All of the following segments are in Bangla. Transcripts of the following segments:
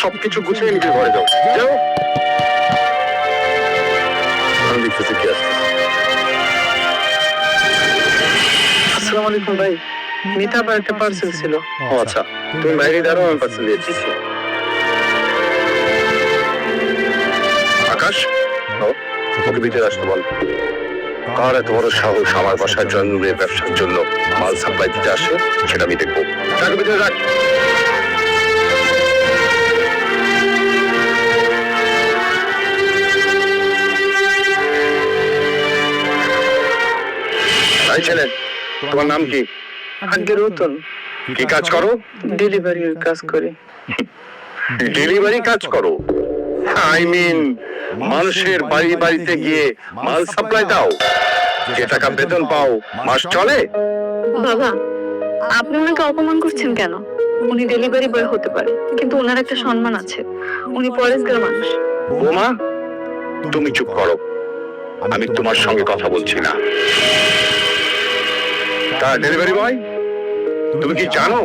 সবকিছু গুছিয়ে নিজের ঘরে যাও যাও। আমি দেখতেছি কি আসছে। আসসালামু আলাইকুম ভাই, মিতা আবার একটা পার্সেল ছিল। ও আচ্ছা, তুমি বাইরে দাঁড়াও, আমি পার্সেল দিয়ে দিচ্ছি। আকাশ, ওকে ভিতরে আসতে বল। কার এত বড় সাহস আমার বাসায় জন্মের ব্যবসার জন্য মাল সাপ্লাই দিতে আসে, সেটা আমি দেখবো। তাকে ভিতরে রাখ। এই ছেলে, তোমার নাম কি? আগে রতন, কি কাজ করো? ডেলিভারির কাজ করি। ডেলিভারি কাজ করো? আই মিন মানুষের বাড়ি বাড়িতে গিয়ে মাল সাপ্লাই দাও? যে টাকা বেতন পাও মাস চলে? বাবা, আপনি ওনাকে অপমান করছেন কেন? উনি ডেলিভারি বয় হতে পারে, কিন্তু ওনার একটা সম্মান আছে। উনি পরেশগাঁর মানুষ। বোমা, তুমি চুপ করো, আমি তোমার সঙ্গে কথা বলছি না। তা ডেলিভারি বয়, তুমি কি জানো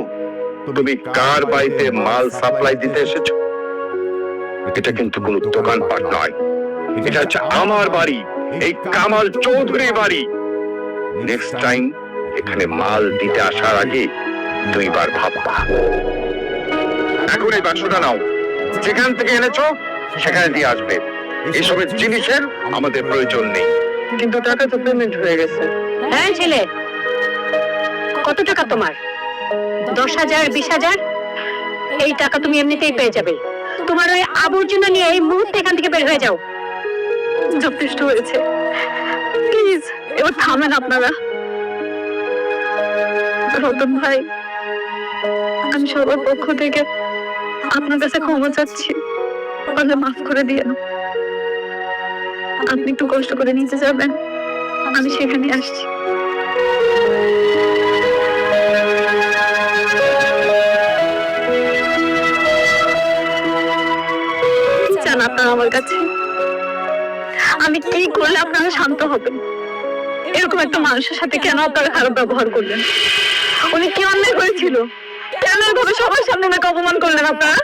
তুমি কার বাড়িতে মাল সাপ্লাই দিতে এসেছো? এটা কিন্তু কোনো দোকানপাট নয়, এটা হচ্ছে আমার বাড়ি, এই কামাল চৌধুরীর বাড়ি। নেক্সট টাইম এখানে মাল দিতে আসার আগে দুইবার ভাববা। এখন এই বাক্সটা নাও, যেখান থেকে এনেছো সেখানে দিয়ে আসবে। এসবের জিনিসের আমাদের প্রয়োজন নেই। কিন্তু টাকা তো পেমেন্ট হয়ে গেছে। হ্যাঁ ছেলে, কত টাকা তোমার? 10,000, 20,000? এই টাকা তুমি এমনিতেই পেয়ে যাবে। তোমার ওই আবর্জনা নিয়ে এই মুহূর্তে এখান থেকে বের হয়ে যাও। যথেষ্ট হয়েছে, প্লিজ এবার থামেন আপনারা। রতন ভাই, আমি সবার পক্ষ থেকে আপনার কাছে ক্ষমা চাচ্ছি, আমাকে মাফ করে দিয়ে। আপনি একটু কষ্ট করে নিতে যাবেন, আমি সেখানে আসছি। কি চান আপনারা আমার কাছে? আমি কি করলে আপনারা শান্ত হবেন? এরকম একটা মানুষের সাথে কেন আপনারা খারাপ ব্যবহার করলেন? উনি কি অন্যায় করেছিল? কেন এভাবে সবার সামনে নাকি অপমান করলেন আপনারা?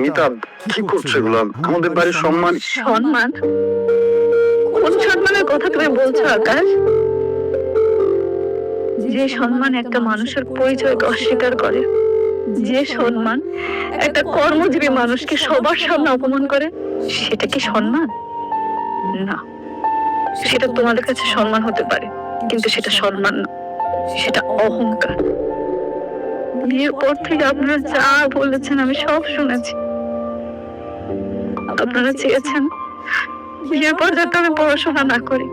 মিতা, কি করছো এগুলো? আমাদের বাড়ির সম্মান। সম্মান? কোন সম্মানের কথা তুমি বলছো আকাশ? যে সম্মান একটা মানুষের পরিচয়কে অস্বীকার করে, যে সম্মান একটা কর্মজীবী মানুষকে সবার সামনে অপমান করে, সেটা কি সম্মান? না, সেটা তোমাদের কাছে সম্মান হতে পারে, কিন্তু সেটা সম্মান না, সেটা অহংকার। বিয়ের পর থেকে আপনারা যা বলেছেন আমি সব শুনেছি। আপনারা চেয়েছেন বিয়ের পর যাতে আমি পড়াশোনা না করি।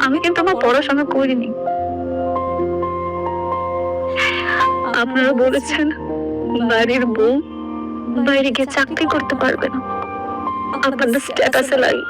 আমি কিন্তু আমার পড়াশোনা করিনি। আপনারা বলেছেন বাড়ির বউ বাইরে গিয়ে চাকরি করতে পারবে না, আপনাদের স্ট্যাটাসে লাগে।